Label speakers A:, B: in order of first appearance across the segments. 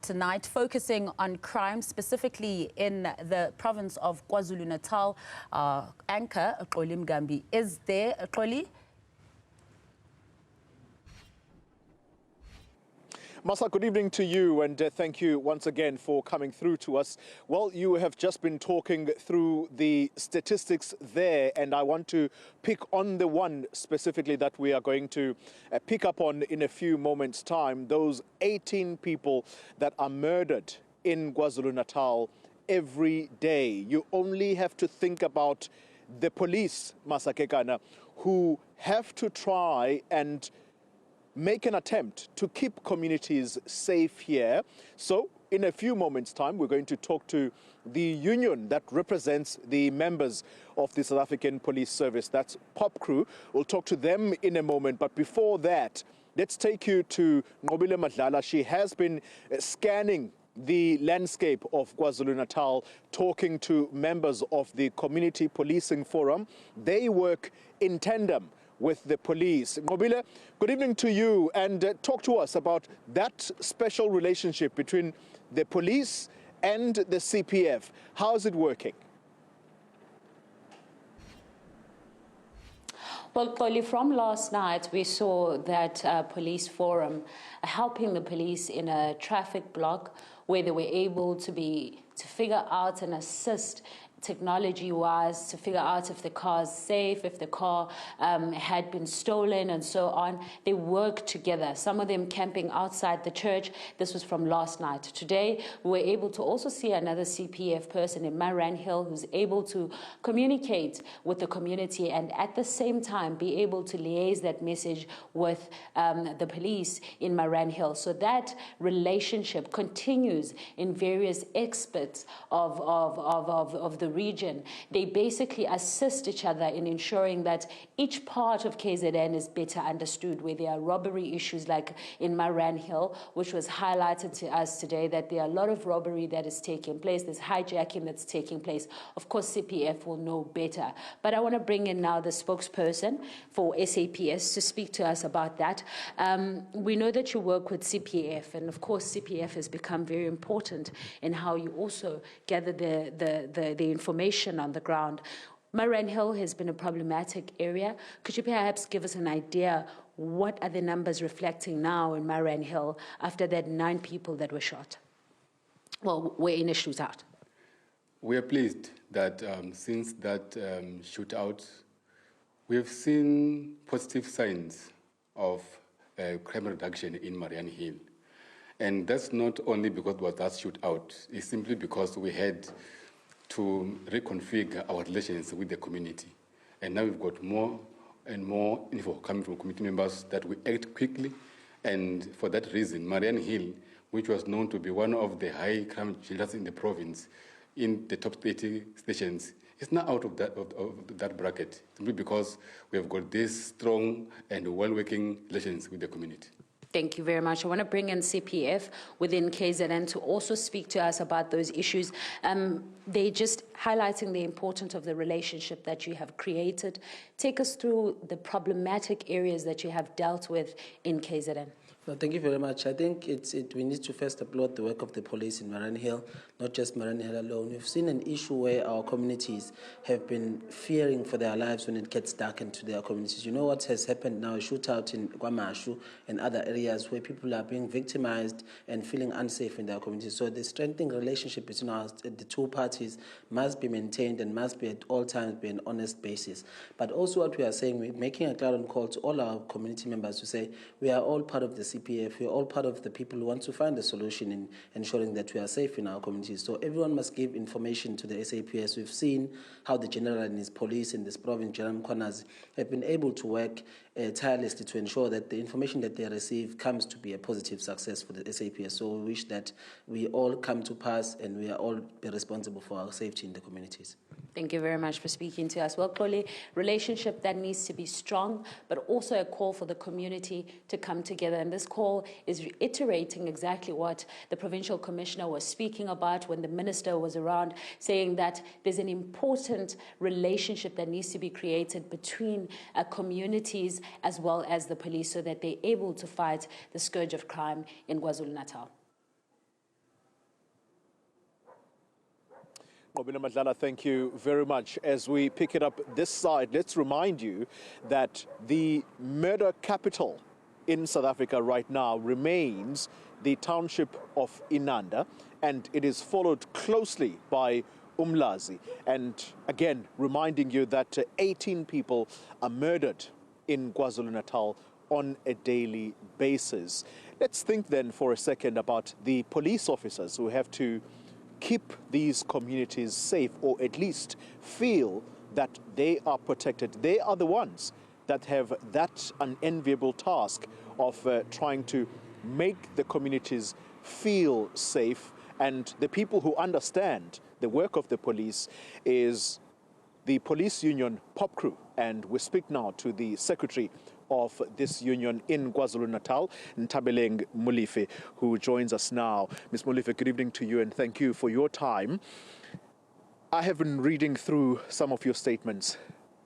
A: tonight, focusing on crime, specifically in the province of KwaZulu-Natal. Anchor Xoli Mgambi is there. Xoli?
B: Masa, good evening to you, and thank you once again for coming through to us. Well, you have just been talking through the statistics there, and I want to pick on the one specifically that we are going to pick up on in a few moments' time. Those 18 people that are murdered in KwaZulu-Natal every day. You only have to think about the police, Masa Kekana, who have to try and make an attempt to keep communities safe here. So in a few moments' time, we're going to talk to the union that represents the members of the South African Police Service. That's POP Crew. We'll talk to them in a moment. But before that, let's take you to Nobile Madlala. She has been scanning the landscape of KwaZulu-Natal, talking to members of the Community Policing Forum. They work in tandem with the police. Nqobile, good evening to you, and talk to us about that special relationship between the police and the CPF. How is it working?
C: Well, Xoli, from last night, we saw that police forum helping the police in a traffic block where they were able to figure out and assist technology-wise to figure out if the car is safe, if the car had been stolen and so on. They work together, some of them camping outside the church. This was from last night. Today, we were able to also see another CPF person in Maran Hill who's able to communicate with the community and at the same time be able to liaise that message with the police in Maran Hill. So that relationship continues in various experts of the region. They basically assist each other in ensuring that each part of KZN is better understood, where there are robbery issues like in Maran Hill, which was highlighted to us today, that there are a lot of robbery that is taking place, there's hijacking that's taking place. Of course, CPF will know better. But I want to bring in now the spokesperson for SAPS to speak to us about that. We know that you work with CPF, and of course CPF has become very important in how you also gather the information on the ground. Maran Hill has been a problematic area. Could you perhaps give us an idea what are the numbers reflecting now in Maran Hill after that 9 people that were shot? Well, were in a shootout.
D: We are pleased that since that shootout, we have seen positive signs of crime reduction in Maran Hill. And that's not only because it was that shootout, it's simply because we had to reconfigure our relations with the community. And now we've got more and more info coming from community members that we act quickly. And for that reason, Maran Hill, which was known to be one of the high crime shelters in the province, in the top 30 stations, is now out of that bracket, simply because we have got these strong and well-working relations with the community.
C: Thank you very much. I want to bring in CPF within KZN to also speak to us about those issues. They're just highlighting the importance of the relationship that you have created. Take us through the problematic areas that you have dealt with in KZN.
E: Well, thank you very much. I think we need to first applaud the work of the police in Maran Hill, not just Maran Hill alone. We've seen an issue where our communities have been fearing for their lives when it gets dark into their communities. You know what has happened now, a shootout in KwaMashu and other areas where people are being victimized and feeling unsafe in their communities. So the strengthening relationship between the two parties must be maintained and must be at all times be an honest basis. But also what we are saying, we're making a clarion call to all our community members to say we are all part of the CPF, we're all part of the people who want to find a solution in ensuring that we are safe in our communities. So everyone must give information to the SAPS. We've seen how the general and his police in this province, General Mkhonazi, have been able to work tirelessly to ensure that the information that they receive comes to be a positive success for the SAPS. So we wish that we all come to pass and we are all be responsible for our safety in the communities.
C: Thank you very much for speaking to us. Well, Xoli, relationship that needs to be strong, but also a call for the community to come together. And this call is reiterating exactly what the provincial commissioner was speaking about when the minister was around, saying that there's an important relationship that needs to be created between communities as well as the police so that they're able to fight the scourge of crime in KwaZulu-Natal.
B: Obina Madlala, thank you very much. As we pick it up this side, let's remind you that the murder capital in South Africa right now remains the township of Inanda, and it is followed closely by Umlazi. And again, reminding you that 18 people are murdered in KwaZulu-Natal on a daily basis. Let's think then for a second about the police officers who have to keep these communities safe, or at least feel that they are protected. They are the ones that have that unenviable task of trying to make the communities feel safe. And the people who understand the work of the police is the police union Pop Crew. And we speak now to the secretary of this union in KwaZulu-Natal, Nthabeleng Molefe, who joins us now. Ms. Molefe, good evening to you and thank you for your time. I have been reading through some of your statements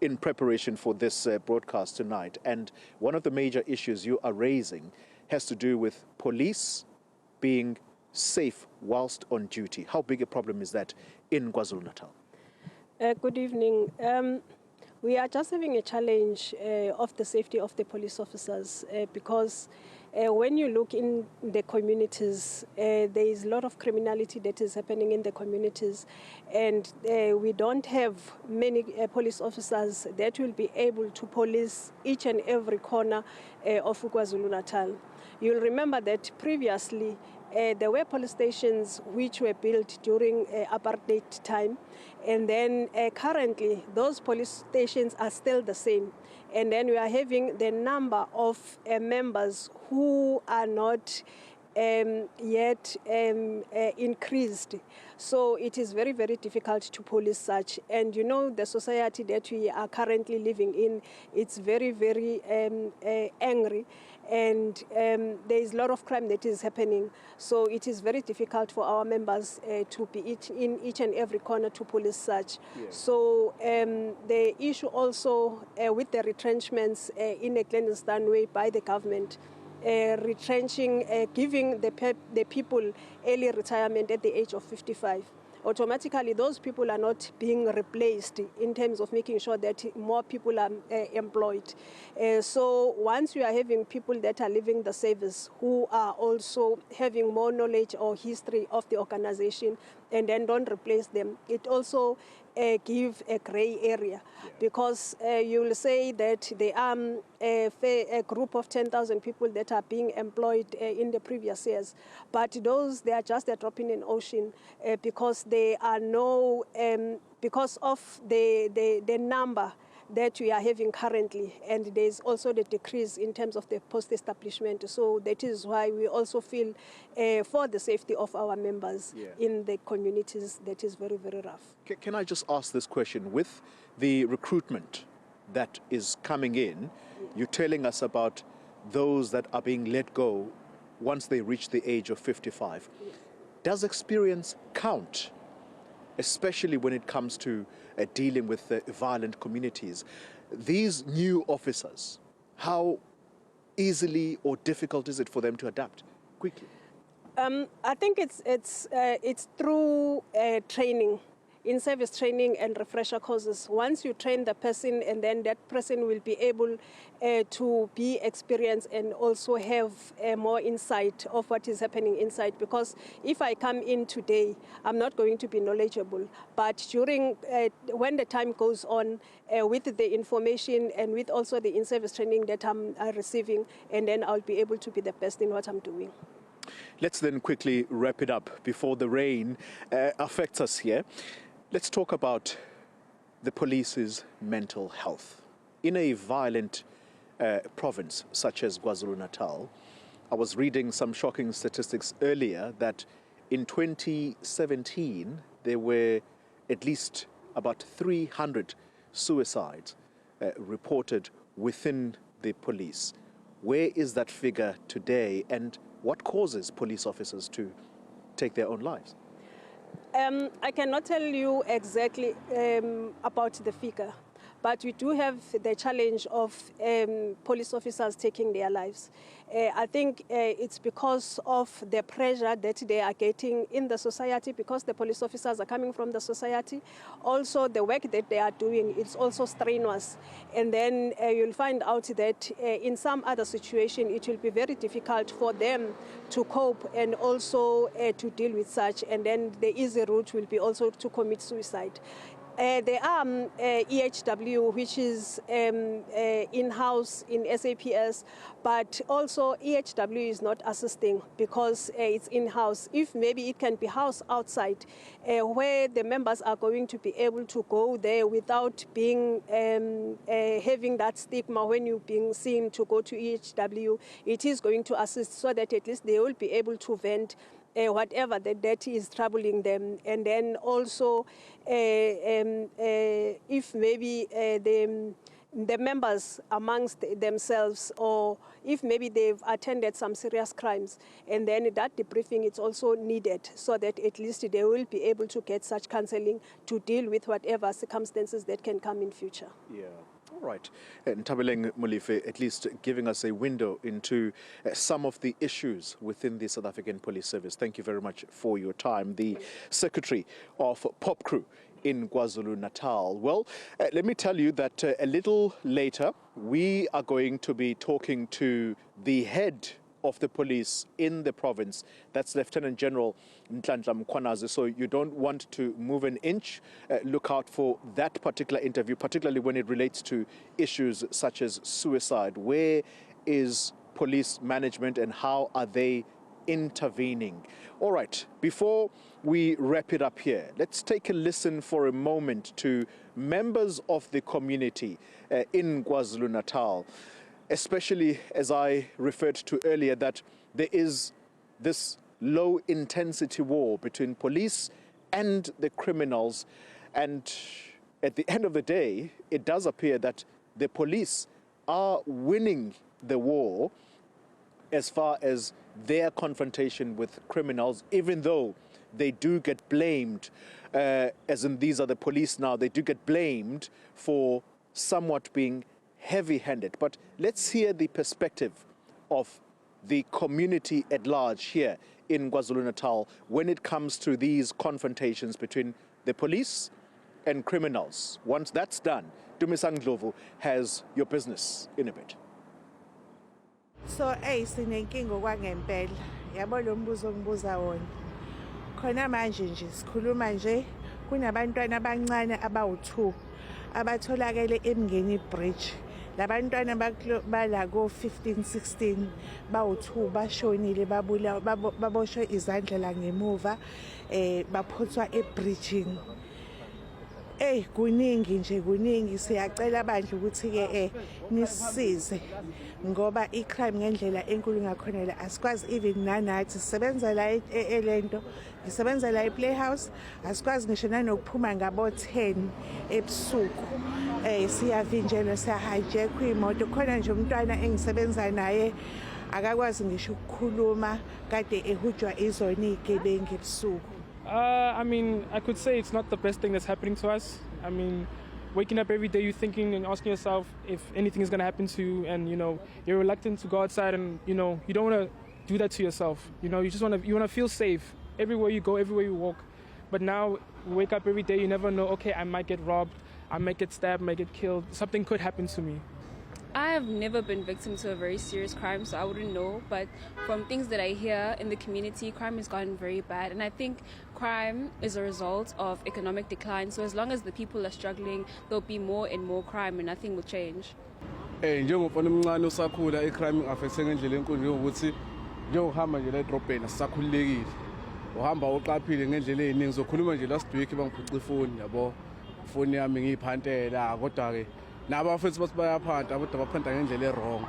B: in preparation for this broadcast tonight, and one of the major issues you are raising has to do with police being safe whilst on duty. How big a problem is that in KwaZulu-Natal?
F: Good evening. We are just having a challenge of the safety of the police officers because when you look in the communities, there is a lot of criminality that is happening in the communities, and we don't have many police officers that will be able to police each and every corner of KwaZulu-Natal. You'll remember that previously there were police stations which were built during apartheid time, and then currently those police stations are still the same. And then we are having the number of members who are not yet increased. So it is very, very difficult to police such. And you know, the society that we are currently living in, it's very, very angry. And there is a lot of crime that is happening. So it is very difficult for our members to be in each and every corner to police such. Yeah. So the issue also with the retrenchments in a clandestine way by the government, retrenching, giving the people early retirement at the age of 55. Automatically, those people are not being replaced in terms of making sure that more people are employed. So once you are having people that are leaving the service who are also having more knowledge or history of the organization and then don't replace them, it also give a gray area. Yeah. Because you will say that there are a group of 10,000 people that are being employed in the previous years, but those, they are just a drop in an ocean because there are no, because of the number that we are having currently, and there's also the decrease in terms of the post-establishment. So that is why we also feel for the safety of our members in the communities that is very, very rough.
B: Can I just ask this question? With the recruitment that is coming in, you're telling us about those that are being let go once they reach the age of 55. Does experience count, especially when it comes to dealing with violent communities? These new officers, how easily or difficult is it for them to adapt quickly?
F: I think it's through training, in-service training and refresher courses. Once you train the person, and then that person will be able to be experienced and also have more insight of what is happening inside. Because if I come in today, I'm not going to be knowledgeable. But during, when the time goes on, with the information and with also the in-service training that I'm receiving, and then I'll be able to be the best in what I'm doing.
B: Let's then quickly wrap it up before the rain affects us here. Let's talk about the police's mental health. In a violent province such as KwaZulu-Natal, I was reading some shocking statistics earlier that in 2017, there were at least about 300 suicides reported within the police. Where is that figure today, and what causes police officers to take their own lives?
F: I cannot tell you exactly about the figure, but we do have the challenge of police officers taking their lives. I think it's because of the pressure that they are getting in the society, because the police officers are coming from the society. Also, the work that they are doing, it's also strenuous. And then you'll find out that in some other situation, it will be very difficult for them to cope and also to deal with such. And then the easy route will be also to commit suicide. There are EHW, which is in-house in SAPS, but also EHW is not assisting because it's in-house. If maybe it can be housed outside, where the members are going to be able to go there without being having that stigma when you're being seen to go to EHW, it is going to assist so that at least they will be able to vent whatever that is troubling them. And then also if maybe the members amongst themselves, or if maybe they've attended some serious crimes, and then that debriefing is also needed so that at least they will be able to get such counseling to deal with whatever circumstances that can come in future.
B: Yeah. All right. Nthabeleng, Molefe, at least giving us a window into some of the issues within the South African Police Service. Thank you very much for your time. The Secretary of Pop Crew in KwaZulu-Natal. Well, let me tell you that a little later, we are going to be talking to the head of the police in the province. That's Lieutenant General Nthabeleng. So you don't want to move an inch. Look out for that particular interview, particularly when it relates to issues such as suicide. Where is police management and how are they intervening? All right, before we wrap it up here, let's take a listen for a moment to members of the community in KwaZulu-Natal, especially as I referred to earlier, that there is this low-intensity war between police and the criminals. And at the end of the day, it does appear that the police are winning the war as far as their confrontation with criminals, even though they do get blamed, as in these are the police now, they do get blamed for somewhat being heavy-handed. But let's hear the perspective of the community at large here in KwaZulu-Natal when it comes to these confrontations between the police and criminals. Once that's done, Dumisang Ndlovu has your business in a bit.
G: So sinenkinga okwangempela yabo lo mbuzo ngibuza wona khona manje nje sikhuluma nje kunabantwana abancane abawu2 abatholakele emngeni bridge. Labantwana bala ko 15-16 bawu2 bashonile baboshwe izandla la ngemuva baphothwa ebridging. Kuningi nje kuningi, siyacela bandla ukuthi ke nisisize ngoba icrime ngendlela enkulu ngakhonela asikwazi even nanathi sisebenza la elento ngisebenza la ePlayhouse asikwazi ngisho nanokuphuma ngabo 10 ebusuku siyavinjelwa siyahijack imoto. Khona nje umntwana engisebenza naye akakwazi ngisho ukukhuluma kade ehujwa izona igebengu ebusuku.
H: I mean, I could say it's not the best thing that's happening to us. I mean, waking up every day, you're thinking and asking yourself if anything is going to happen to you, and you're reluctant to go outside, and you don't want to do that to yourself. You just want to feel safe everywhere you go, everywhere you walk. But now, you wake up every day, you never know. Okay, I might get robbed, I might get stabbed, I might get killed. Something could happen to me.
I: I have never been victim to a very serious crime, so I wouldn't know. But from things that I hear in the community, crime has gotten very bad. And I think crime is a result of economic decline. So as long as the people are struggling, there'll be more and more crime and nothing will change.
J: Njengomfana omncane osakhula icrime affects ngendlela enkulu njengokuthi njengohamba nje la edrobheni asisakhululekile. Uhamba uqaphile ngendlela eziningi, zokhuluma nje last week bangiphuca ifoni yabo. Ifoni yami ngiyiphantela kodwa ke nabafethu bathi bayaphanta kodwa baphanta ngendlela wrong.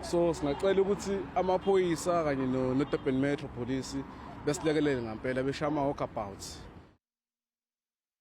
J: So singacela ukuthi amaphoyisa kanye no Nthabeleng Metro Police besilekelele ngempela beshaya ama walkabouts.